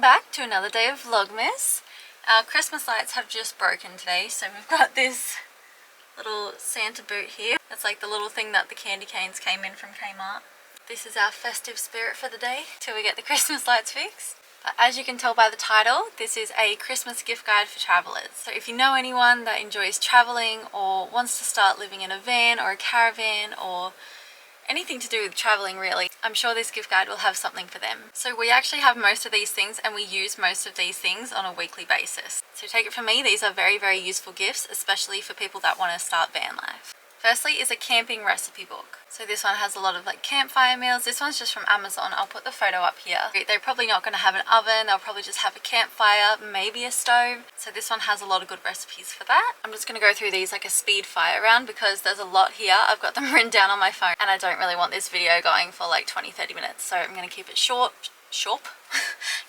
back to another day of Vlogmas. Our Christmas lights have just broken today, so we've got this little Santa boot here. It's like the little thing that the candy canes came in from Kmart. This is our festive spirit for the day till we get the Christmas lights fixed. But as you can tell by the title, this is a Christmas gift guide for travellers. So if you know anyone that enjoys travelling or wants to start living in a van or a caravan or anything to do with travelling really, I'm sure this gift guide will have something for them. So we actually have most of these things and we use most of these things on a weekly basis. So take it from me, these are very, very useful gifts, especially for people that want to start van life. Firstly is a camping recipe book. So this one has a lot of like campfire meals. This one's just from Amazon. I'll put the photo up here. They're probably not going to have an oven. They'll probably just have a campfire, maybe a stove. So this one has a lot of good recipes for that. I'm just going to go through these like a speed fire round because there's a lot here. I've got them written down on my phone and I don't really want this video going for like 20-30 minutes. So I'm going to keep it short. I'm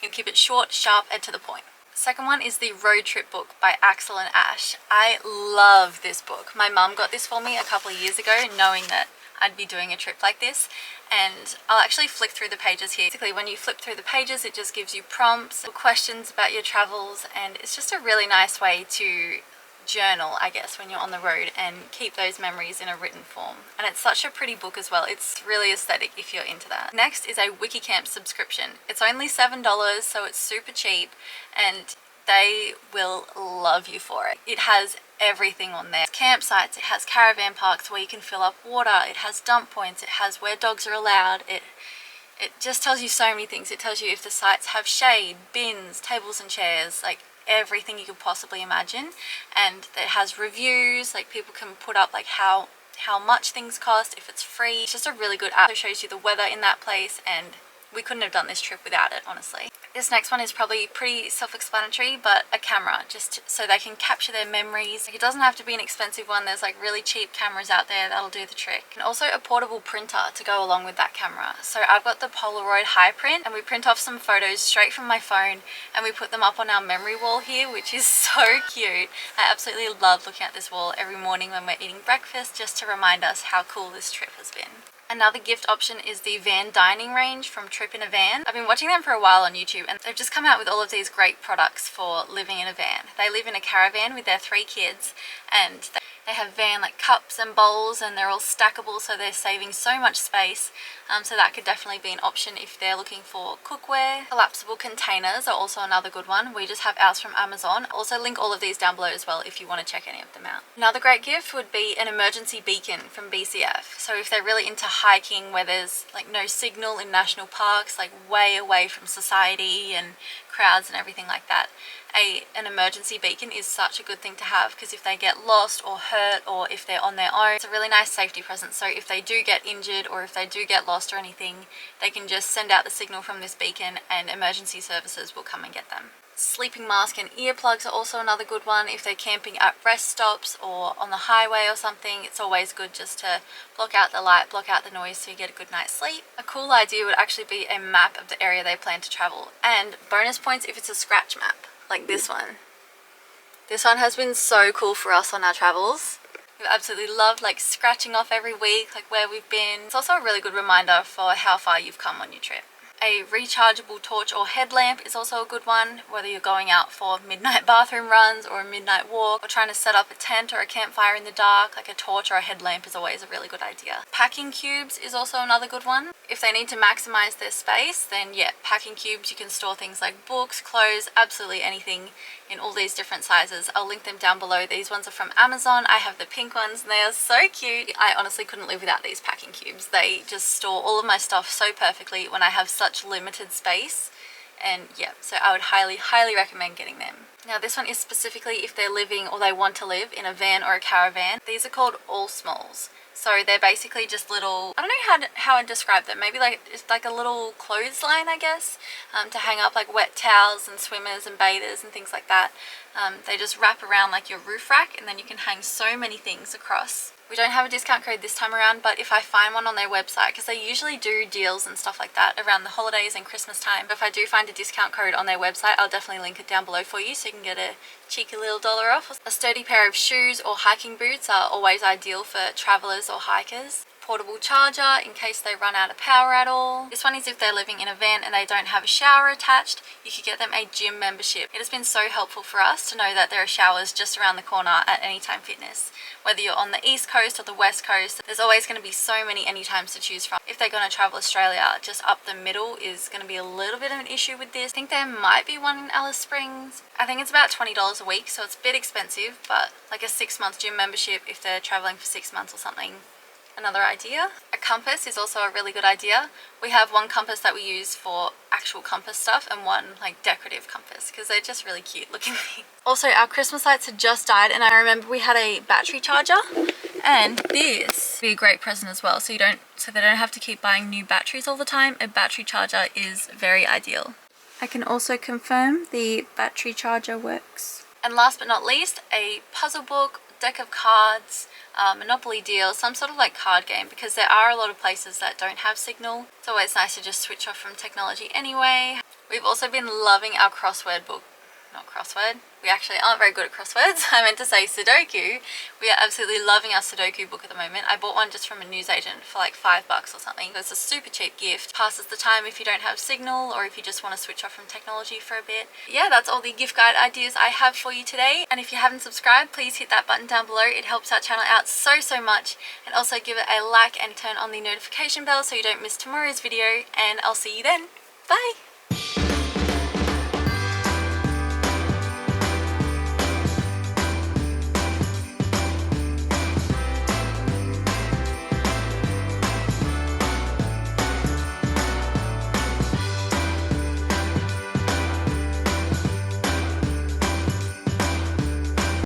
going to keep it short, sharp, and to the point. Second one is the Road Trip book by Axel and Ash. I love this book. My mum got this for me a couple of years ago, knowing that I'd be doing a trip like this, and I'll actually flick through the pages here. Basically, when you flip through the pages, it just gives you prompts, questions about your travels, and it's just a really nice way to journal, I guess, when you're on the road and keep those memories in a written form. And it's such a pretty book as well. It's really aesthetic if you're into that. Next is a Wikicamp subscription. It's only $7, so it's super cheap and they will love you for it. It has everything on there. Campsites, it has caravan parks where you can fill up water, it has dump points, it has where dogs are allowed, it just tells you so many things. It tells you if the sites have shade, bins, tables and chairs, like everything you could possibly imagine. And it has reviews, like people can put up like how much things cost, if it's free. It's just a really good app. It shows you the weather in that place and we couldn't have done this trip without it, honestly. This next one is probably pretty self-explanatory, but a camera, just so they can capture their memories. It doesn't have to be an expensive one. There's like really cheap cameras out there that'll do the trick. And also a portable printer to go along with that camera. So I've got the Polaroid high print and we print off some photos straight from my phone and we put them up on our memory wall here, which is so cute. I absolutely love looking at this wall every morning when we're eating breakfast, just to remind us how cool this trip has been. Another gift option is the van dining range from Trip in a Van. I've been watching them for a while on YouTube and they've just come out with all of these great products for living in a van. They live in a caravan with their 3 kids and they have van like cups and bowls and they're all stackable, so they're saving so much space. So that could definitely be an option if they're looking for cookware. Collapsible containers are also another good one. We just have ours from Amazon. I'll also link all of these down below as well if you want to check any of them out. Another great gift would be an emergency beacon from BCF. So if they're really into hiking where there's like no signal in national parks, like way away from society and crowds and everything like that, an emergency beacon is such a good thing to have, because if they get lost or hurt or if they're on their own, it's a really nice safety present. So if they do get injured or if they do get lost or anything, they can just send out the signal from this beacon and emergency services will come and get them. Sleeping mask and earplugs are also another good one. If they're camping at rest stops or on the highway or something, it's always good just to block out the light, block out the noise so you get a good night's sleep. A cool idea would actually be a map of the area they plan to travel, and bonus points if it's a scratch map like this one. This one has been so cool for us on our travels. We've absolutely loved like scratching off every week like where we've been. It's also a really good reminder for how far you've come on your trip. A rechargeable torch or headlamp is also a good one, whether you're going out for midnight bathroom runs or a midnight walk or trying to set up a tent or a campfire in the dark. Like a torch or a headlamp is always a really good idea. Packing cubes is also another good one. If they need to maximize their space, then yeah, packing cubes, you can store things like books, clothes, absolutely anything in all these different sizes. I'll link them down below. These ones are from Amazon. I have the pink ones and they are so cute. I honestly couldn't live without these packing cubes. They just store all of my stuff so perfectly when I have such limited space. And yeah, so I would highly recommend getting them. Now this one is specifically if they're living or they want to live in a van or a caravan. These are called All Smalls. So they're basically just little, I don't know how I'd describe them, maybe like it's like a little clothesline, I guess, to hang up like wet towels and swimmers and bathers and things like that. They just wrap around like your roof rack and then you can hang so many things across. We don't have a discount code this time around, but if I find one on their website, because they usually do deals and stuff like that around the holidays and Christmas time, but if I do find a discount code on their website, I'll definitely link it down below for you so you can get a cheeky little $1 off. A sturdy pair of shoes or hiking boots are always ideal for travelers or hikers. portable charger in case they run out of power at all. This one is if they're living in a van and they don't have a shower attached, you could get them a gym membership. It has been so helpful for us to know that there are showers just around the corner at Anytime Fitness. Whether you're on the East Coast or the West Coast, there's always going to be so many Anytimes to choose from. If they're going to travel Australia, just up the middle is going to be a little bit of an issue with this. I think there might be one in Alice Springs. I think it's about $20 a week, so it's a bit expensive, but like a 6-month gym membership if they're traveling for 6 months or something. Another idea. A compass is also a really good idea. We have one compass that we use for actual compass stuff and one like decorative compass because they're just really cute looking things. Also, our Christmas lights had just died and I remember we had a battery charger, and this would be a great present as well, so they don't have to keep buying new batteries all the time. A battery charger is very ideal. I can also confirm the battery charger works. And last but not least, a puzzle book, deck of cards, Monopoly deal, some sort of like card game, because there are a lot of places that don't have signal. It's always nice to just switch off from technology anyway. We've also been loving our crossword book. Not crossword. We actually aren't very good at crosswords. I meant to say Sudoku. We are absolutely loving our Sudoku book at the moment. I bought one just from a newsagent for like $5 or something. It's a super cheap gift. Passes the time if you don't have signal or if you just want to switch off from technology for a bit. Yeah, that's all the gift guide ideas I have for you today. And if you haven't subscribed, please hit that button down below. It helps our channel out so much. And also give it a like and turn on the notification bell so you don't miss tomorrow's video. And I'll see you then. Bye!